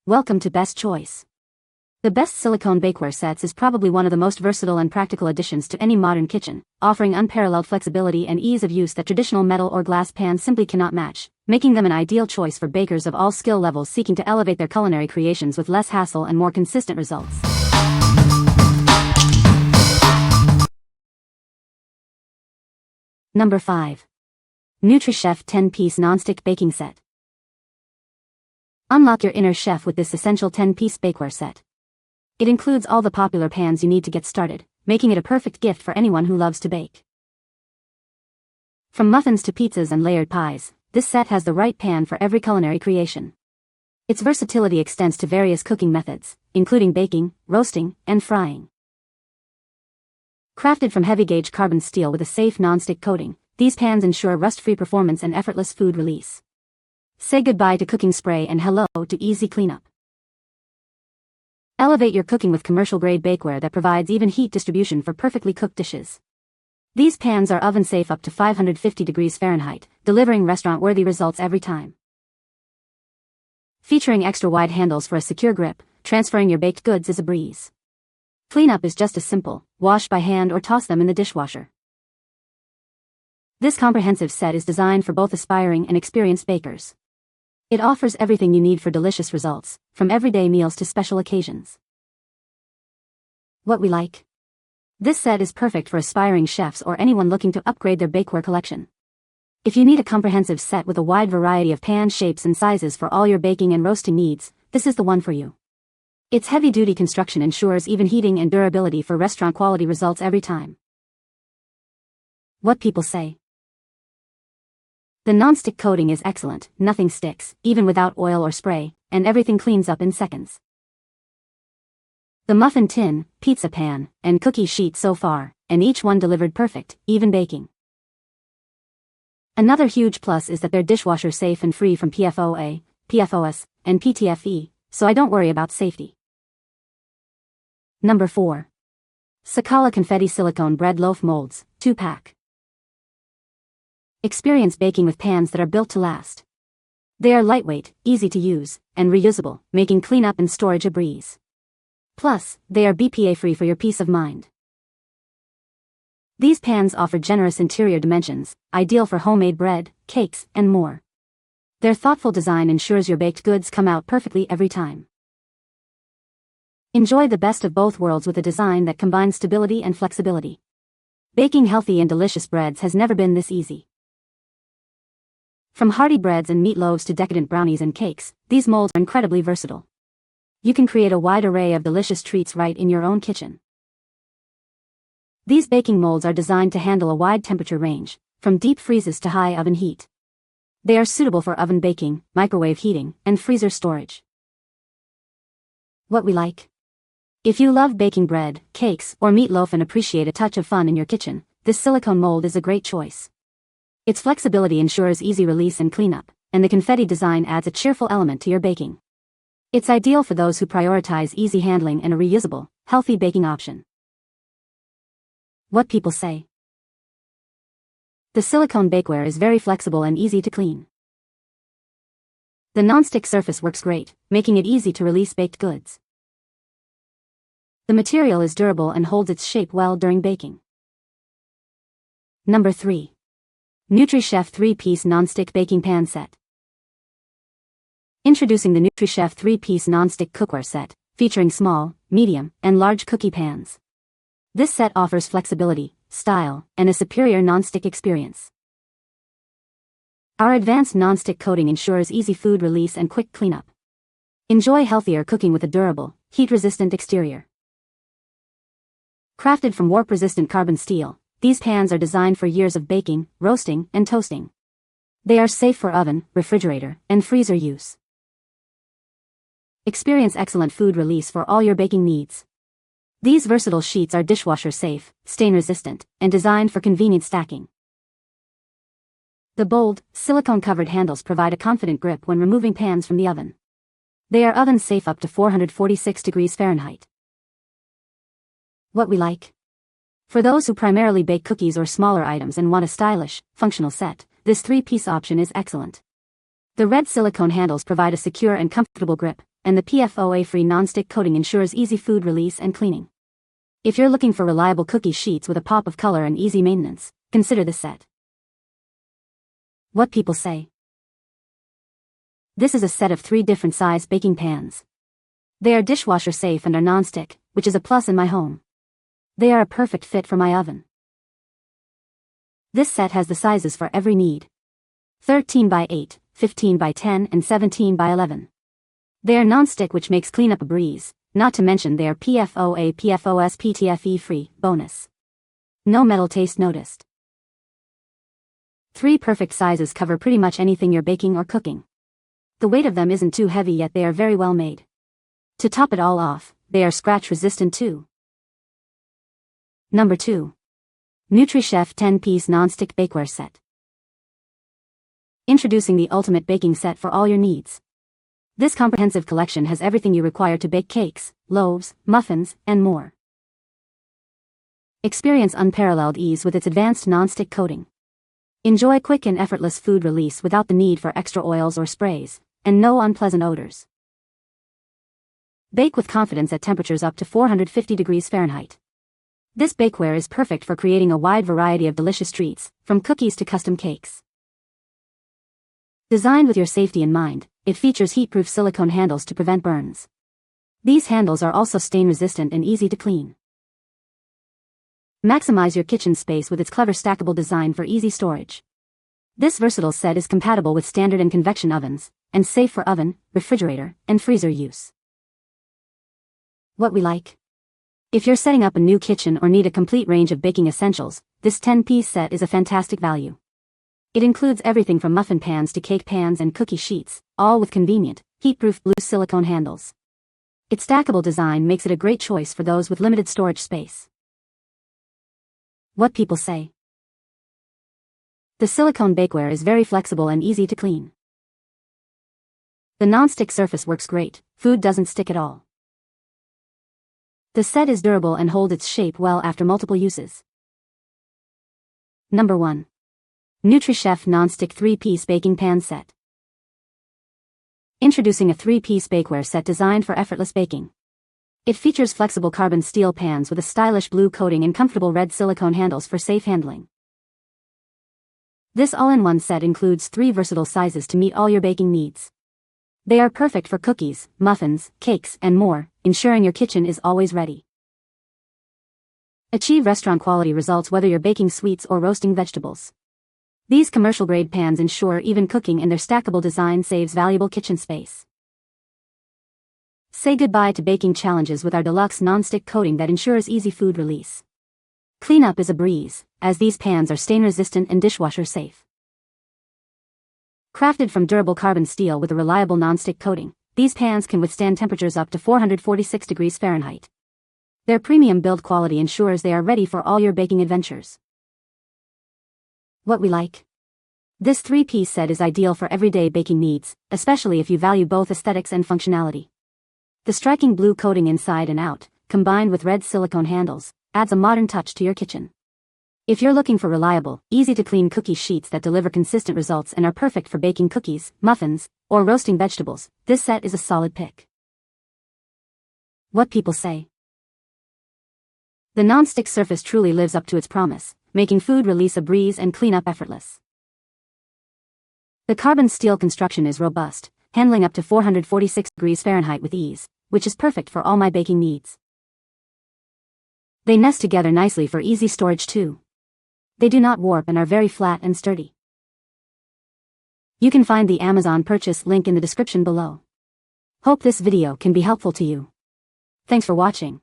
Welcome to Best Choice. The Best Silicone Bakeware Sets is probably one of the most versatile and practical additions to any modern kitchen, offering unparalleled flexibility and ease of use that traditional metal or glass pans simply cannot match, making them an ideal choice for bakers of all skill levels seeking to elevate their culinary creations with less hassle and more consistent results. Number 5. NutriChef 10-Piece Nonstick Baking Set. Unlock your inner chef with this essential 10-piece bakeware set. It includes all the popular pans you need to get started, making it a perfect gift for anyone who loves to bake. From muffins to pizzas and layered pies, this set has the right pan for every culinary creation. Its versatility extends to various cooking methods, including baking, roasting, and frying. Crafted from heavy-gauge carbon steel with a safe non-stick coating, these pans ensure rust-free performance and effortless food release. Say goodbye to cooking spray and hello to easy cleanup. Elevate your cooking with commercial-grade bakeware that provides even heat distribution for perfectly cooked dishes. These pans are oven-safe up to 550 degrees Fahrenheit, delivering restaurant-worthy results every time. Featuring extra-wide handles for a secure grip, transferring your baked goods is a breeze. Cleanup is just as simple: wash by hand or toss them in the dishwasher. This comprehensive set is designed for both aspiring and experienced bakers. It offers everything you need for delicious results, from everyday meals to special occasions. What we like. This set is perfect for aspiring chefs or anyone looking to upgrade their bakeware collection. If you need a comprehensive set with a wide variety of pan shapes and sizes for all your baking and roasting needs, this is the one for you. Its heavy-duty construction ensures even heating and durability for restaurant-quality results every time. What people say. The non-stick coating is excellent, nothing sticks, even without oil or spray, and everything cleans up in seconds. The muffin tin, pizza pan, and cookie sheet so far, and each one delivered perfect, even baking. Another huge plus is that they're dishwasher safe and free from PFOA, PFOS, and PTFE, so I don't worry about safety. Number 4. Sakolla Confetti Silicone Bread Loaf Molds, 2-pack. Experience baking with pans that are built to last. They are lightweight, easy to use, and reusable, making cleanup and storage a breeze. Plus, they are BPA-free for your peace of mind. These pans offer generous interior dimensions, ideal for homemade bread, cakes, and more. Their thoughtful design ensures your baked goods come out perfectly every time. Enjoy the best of both worlds with a design that combines stability and flexibility. Baking healthy and delicious breads has never been this easy. From hearty breads and meatloaves to decadent brownies and cakes, these molds are incredibly versatile. You can create a wide array of delicious treats right in your own kitchen. These baking molds are designed to handle a wide temperature range, from deep freezes to high oven heat. They are suitable for oven baking, microwave heating, and freezer storage. What we like. If you love baking bread, cakes, or meatloaf and appreciate a touch of fun in your kitchen, this silicone mold is a great choice. Its flexibility ensures easy release and cleanup, and the confetti design adds a cheerful element to your baking. It's ideal for those who prioritize easy handling and a reusable, healthy baking option. What people say. The silicone bakeware is very flexible and easy to clean. The non-stick surface works great, making it easy to release baked goods. The material is durable and holds its shape well during baking. Number 3. NutriChef 3-Piece Non-Stick Baking Pan Set. Introducing the NutriChef 3-Piece Non-Stick Cookware Set, featuring small, medium, and large cookie pans. This set offers flexibility, style, and a superior non-stick experience. Our advanced non-stick coating ensures easy food release and quick cleanup. Enjoy healthier cooking with a durable, heat-resistant exterior. Crafted from warp-resistant carbon steel, these pans are designed for years of baking, roasting, and toasting. They are safe for oven, refrigerator, and freezer use. Experience excellent food release for all your baking needs. These versatile sheets are dishwasher safe, stain resistant, and designed for convenient stacking. The bold, silicone-covered handles provide a confident grip when removing pans from the oven. They are oven safe up to 446 degrees Fahrenheit. What we like. For those who primarily bake cookies or smaller items and want a stylish, functional set, this 3-piece option is excellent. The red silicone handles provide a secure and comfortable grip, and the PFOA-free nonstick coating ensures easy food release and cleaning. If you're looking for reliable cookie sheets with a pop of color and easy maintenance, consider this set. What people say. This is a set of 3 different size baking pans. They are dishwasher safe and are nonstick, which is a plus in my home. They are a perfect fit for my oven. This set has the sizes for every need. 13 by 8, 15 by 10 and 17 by 11. They are nonstick, which makes cleanup a breeze, not to mention they are PFOA PFOS PTFE free, bonus. No metal taste noticed. 3 perfect sizes cover pretty much anything you're baking or cooking. The weight of them isn't too heavy, yet they are very well made. To top it all off, they are scratch resistant too. Number 2. NutriChef 10-piece nonstick bakeware set. Introducing the ultimate baking set for all your needs. This comprehensive collection has everything you require to bake cakes, loaves, muffins, and more. Experience unparalleled ease with its advanced nonstick coating. Enjoy quick and effortless food release without the need for extra oils or sprays, and no unpleasant odors. Bake with confidence at temperatures up to 450 degrees Fahrenheit. This bakeware is perfect for creating a wide variety of delicious treats, from cookies to custom cakes. Designed with your safety in mind, it features heat-proof silicone handles to prevent burns. These handles are also stain-resistant and easy to clean. Maximize your kitchen space with its clever stackable design for easy storage. This versatile set is compatible with standard and convection ovens, and safe for oven, refrigerator, and freezer use. What we like. If you're setting up a new kitchen or need a complete range of baking essentials, this 10-piece set is a fantastic value. It includes everything from muffin pans to cake pans and cookie sheets, all with convenient, heat-proof blue silicone handles. Its stackable design makes it a great choice for those with limited storage space. What people say. The silicone bakeware is very flexible and easy to clean. The non-stick surface works great, food doesn't stick at all. The set is durable and holds its shape well after multiple uses. Number 1. NutriChef Nonstick 3-piece baking pan set. Introducing a 3-piece bakeware set designed for effortless baking. It features flexible carbon steel pans with a stylish blue coating and comfortable red silicone handles for safe handling. This all-in-one set includes 3 versatile sizes to meet all your baking needs. They are perfect for cookies, muffins, cakes, and more, ensuring your kitchen is always ready. Achieve restaurant-quality results whether you're baking sweets or roasting vegetables. These commercial-grade pans ensure even cooking, and their stackable design saves valuable kitchen space. Say goodbye to baking challenges with our deluxe non-stick coating that ensures easy food release. Cleanup is a breeze, as these pans are stain-resistant and dishwasher safe. Crafted from durable carbon steel with a reliable non-stick coating, these pans can withstand temperatures up to 446 degrees Fahrenheit. Their premium build quality ensures they are ready for all your baking adventures. What we like. This 3-piece set is ideal for everyday baking needs, especially if you value both aesthetics and functionality. The striking blue coating inside and out, combined with red silicone handles, adds a modern touch to your kitchen. If you're looking for reliable, easy-to-clean cookie sheets that deliver consistent results and are perfect for baking cookies, muffins, or roasting vegetables, this set is a solid pick. What people say. The non-stick surface truly lives up to its promise, making food release a breeze and cleanup effortless. The carbon steel construction is robust, handling up to 446 degrees Fahrenheit with ease, which is perfect for all my baking needs. They nest together nicely for easy storage too. They do not warp and are very flat and sturdy. You can find the Amazon purchase link in the description below. Hope this video can be helpful to you. Thanks for watching.